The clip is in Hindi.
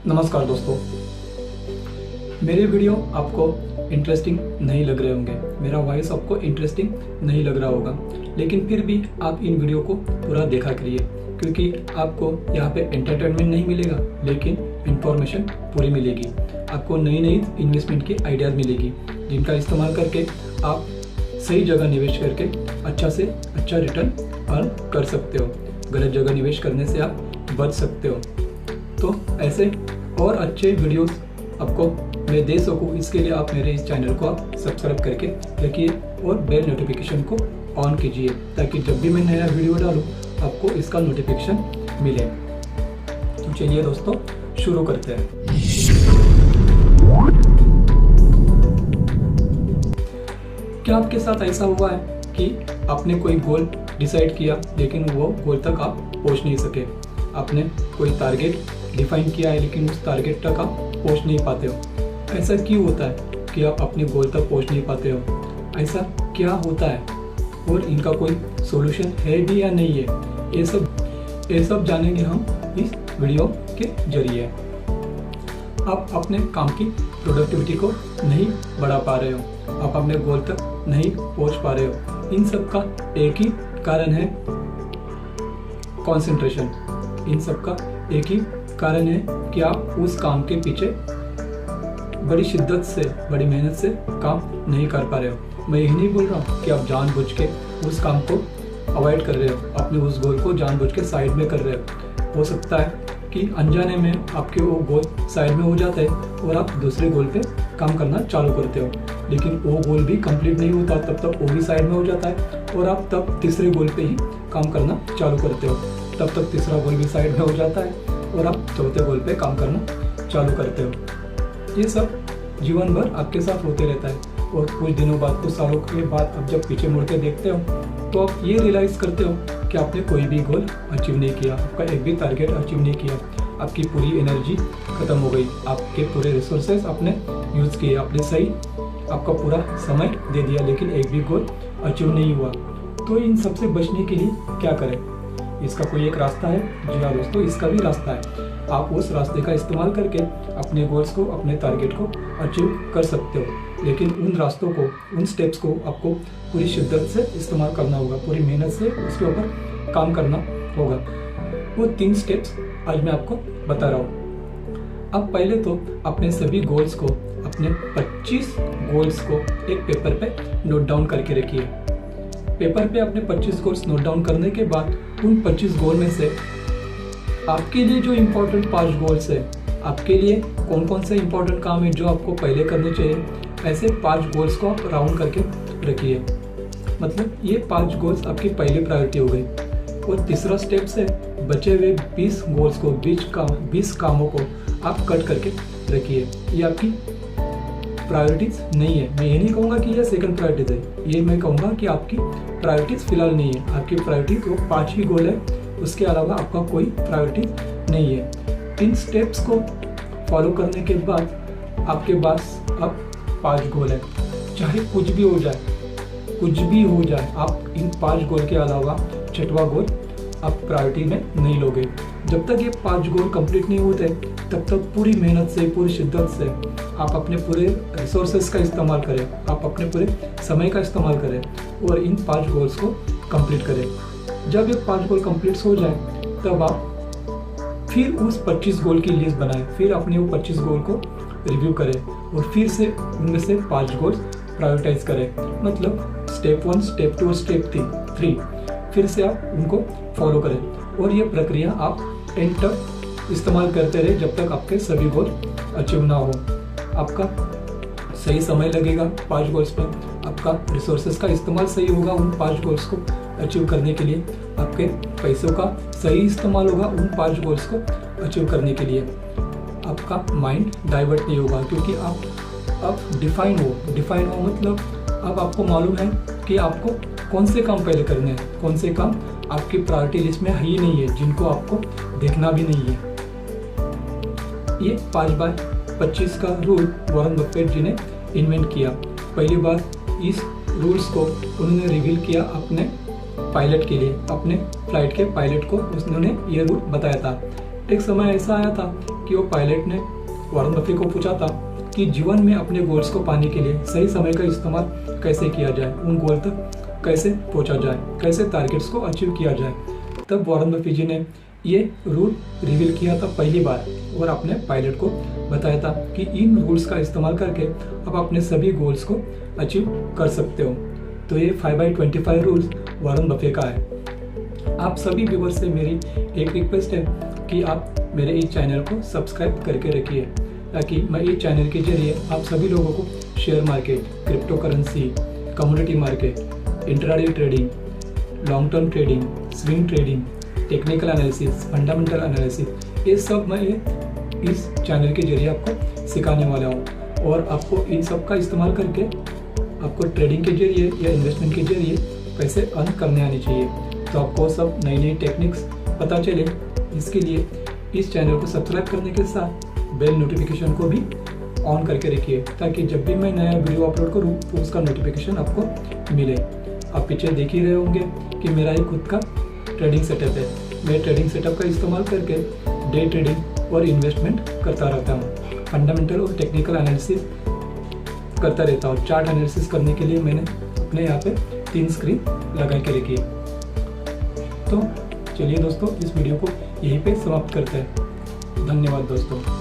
नमस्कार दोस्तों, मेरे वीडियो आपको इंटरेस्टिंग नहीं लग रहे होंगे, मेरा वॉइस आपको इंटरेस्टिंग नहीं लग रहा होगा, लेकिन फिर भी आप इन वीडियो को पूरा देखा करिए क्योंकि आपको यहाँ पे एंटरटेनमेंट नहीं मिलेगा लेकिन इंफॉर्मेशन पूरी मिलेगी। आपको नई नई इन्वेस्टमेंट की आइडियाज़ मिलेगी जिनका इस्तेमाल करके आप सही जगह निवेश करके अच्छा से अच्छा रिटर्न अर्न कर सकते हो। गलत जगह निवेश करने से आप बच सकते हो। तो ऐसे और अच्छे वीडियोस आपको मैं दे सकूँ, इसके लिए आप मेरे इस चैनल को आप सब्सक्राइब करके रखिए और बेल नोटिफिकेशन को ऑन कीजिए ताकि जब भी मैं नया वीडियो डालूँ आपको इसका नोटिफिकेशन मिले। तो चलिए दोस्तों शुरू करते हैं। क्या आपके साथ ऐसा हुआ है कि आपने कोई गोल डिसाइड किया लेकिन वो गोल तक आप पहुंच नहीं सके? आपने कोई टारगेट डिफाइन किया है लेकिन उस टारगेट तक आप पहुंच नहीं पाते हो। ऐसा क्यों होता है कि आप अपने गोल तक पहुंच नहीं पाते हो? ऐसा क्या होता है और इनका कोई सॉल्यूशन है भी या नहीं है? ये सब जानेंगे हम इस वीडियो के जरिए। आप अपने काम की प्रोडक्टिविटी को नहीं बढ़ा पा रहे हो, आप अपने गोल तक नहीं पहुंच पा रहे हो। इन सब का एक ही कारण है कंसंट्रेशन। इन सब का एक ही कारण है कि आप उस काम के पीछे बड़ी शिद्दत से, बड़ी मेहनत से काम नहीं कर पा रहे हो। मैं यही नहीं बोल रहा हूँ कि आप जानबूझ के उस काम को अवॉइड कर रहे हो, अपने उस गोल को जानबूझ के साइड में कर रहे हो सकता है कि अनजाने में आपके वो गोल साइड में हो जाता है और आप दूसरे गोल पे काम करना चालू करते हो, लेकिन वो गोल भी कंप्लीट नहीं होता, तब तक वो भी साइड में हो जाता है और आप तब तीसरे गोल पे ही काम करना चालू करते हो, तब तक तीसरा गोल भी साइड में हो जाता है और आप चौथे गोल पे काम करना चालू करते हो। ये सब जीवन भर आपके साथ होते रहता है और कुछ दिनों बाद, कुछ सालों के बाद आप जब पीछे मुड़ के देखते हो तो आप ये रियलाइज़ करते हो कि आपने कोई भी गोल अचीव नहीं किया, आपका एक भी टारगेट अचीव नहीं किया, आपकी पूरी एनर्जी खत्म हो गई, आपके पूरे रिसोर्सेज आपने यूज़ किए, आपने सही आपका पूरा समय दे दिया लेकिन एक भी गोल अचीव नहीं हुआ। तो इन सबसे बचने के लिए क्या करें? इसका कोई एक रास्ता है। जी हाँ दोस्तों, इसका भी रास्ता है। आप उस रास्ते का इस्तेमाल करके अपने गोल्स को, अपने टारगेट को अचीव कर सकते हो, लेकिन उन रास्तों को, उन स्टेप्स को आपको पूरी शिद्दत से इस्तेमाल करना होगा, पूरी मेहनत से उसके ऊपर काम करना होगा। वो 3 स्टेप्स आज मैं आपको बता रहा हूँ। अब पहले तो अपने सभी गोल्स को, अपने 25 गोल्स को एक पेपर पे नोट डाउन करके रखिए। पेपर पे अपने 25 गोल्स नोट डाउन करने के बाद उन 25 गोल में से आपके लिए जो इम्पोर्टेंट 5 गोल्स है, आपके लिए कौन कौन से इम्पोर्टेंट काम है जो आपको पहले करने चाहिए, ऐसे 5 गोल्स को आप राउंड करके रखिए। मतलब ये 5 गोल्स आपकी पहली प्रायोरिटी हो गई। और तीसरा स्टेप से बचे हुए 20 गोल्स को, 20 कामों को आप कट करके रखिए। ये आपकी प्रायोरिटीज नहीं है। मैं ये नहीं कहूँगा कि ये सेकंड प्रायोरिटीज है, ये मैं कहूँगा कि आपकी प्रायोरिटीज फिलहाल नहीं है। आपकी प्रायोरिटीज वो 5 ही गोल है, उसके अलावा आपका कोई प्रायोरिटी नहीं है। इन स्टेप्स को फॉलो करने के बाद आपके पास अब 5 गोल है। चाहे कुछ भी हो जाए, आप इन 5 गोल के अलावा 6वां गोल आप प्रायोरिटी में नहीं लोगे। जब तक ये 5 गोल कंप्लीट नहीं होते तब तक पूरी मेहनत से, पूरी शिद्दत से आप अपने पूरे रिसोर्सेज का इस्तेमाल करें, आप अपने पूरे समय का इस्तेमाल करें और इन 5 गोल्स को कंप्लीट करें। जब ये 5 गोल कंप्लीट हो जाए तब आप फिर उस 25 गोल की लिस्ट बनाएं, फिर अपने वो 25 गोल को रिव्यू करें और फिर से उनमें से 5 गोल्स प्रायोरिटाइज करें। मतलब स्टेप 1, स्टेप 2, स्टेप 3 फिर से आप उनको फॉलो करें और ये प्रक्रिया आप एंड तक इस्तेमाल करते रहे जब तक आपके सभी गोल अचीव ना हो। आपका सही समय लगेगा 5 गोल्स पर, आपका रिसोर्सेज का इस्तेमाल सही होगा उन 5 गोल्स को अचीव करने के लिए, आपके पैसों का सही इस्तेमाल होगा उन 5 गोल्स को अचीव करने के लिए। आपका माइंड डाइवर्ट नहीं होगा क्योंकि आप डिफाइन हो मतलब अब आपको मालूम है कि आपको कौन से काम पहले करने हैं, कौन से काम आपकी प्रायोरिटी लिस्ट में ही नहीं है, जिनको आपको देखना भी नहीं है। ये 5x25 का रूल वॉरेन बफेट जी ने इन्वेंट किया। पहली बार इस रूल्स को उन्होंने रिवील किया अपने पायलट के लिए, अपने फ्लाइट के पायलट को उन्होंने ये रूल बताया था। एक समय ऐसा आया था कि वो पायलट ने वॉरेन बफे को पूछा था कि जीवन में अपने गोल्स को पाने के लिए सही समय का इस्तेमाल कैसे किया जाए, उन गोल तक कैसे पहुंचा जाए, कैसे टारगेट्स को अचीव किया जाए। तब वॉरेन बफे जी ने ये रूल रिवील किया था पहली बार और अपने पायलट को बताया था कि इन रूल्स का इस्तेमाल करके आप अपने सभी गोल्स को अचीव कर सकते हो। तो ये 5x25 रूल्स वॉरेन बफे का है। आप सभी व्यूअर्स से मेरी एक रिक्वेस्ट है कि आप मेरे इस चैनल को सब्सक्राइब करके रखिए, ताकि मैं इस चैनल के जरिए आप सभी लोगों को share market, crypto currency, commodity market, intraday trading, long term trading, swing trading, technical analysis, fundamental analysis, ये सब मैं इस चैनल के जरिए आपको सिखाने वाला हूँ। और आपको इन सब का इस्तेमाल करके आपको ट्रेडिंग के जरिए या इन्वेस्टमेंट के जरिए पैसे अर्न करने आने चाहिए। तो आपको सब नई नई टेक्निक्स पता चले, इसके लिए इस चैनल को सब्सक्राइब करने के साथ बेल नोटिफिकेशन को भी ऑन करके रखिए, ताकि जब भी मैं नया वीडियो अपलोड करूँ तो उसका नोटिफिकेशन आपको मिले। आप पीछे देख ही रहे होंगे कि मेरा एक खुद का ट्रेडिंग सेटअप है। मैं ट्रेडिंग सेटअप का इस्तेमाल करके डे ट्रेडिंग और इन्वेस्टमेंट करता रहता हूँ। फंडामेंटल और टेक्निकल एनालिसिस करता रहता हूँ। चार्ट एनालिसिस करने के लिए मैंने अपने यहाँ पे 3 स्क्रीन लगा के रखी है। तो चलिए दोस्तों, इस वीडियो को यहीं पे समाप्त करते हैं। धन्यवाद दोस्तों।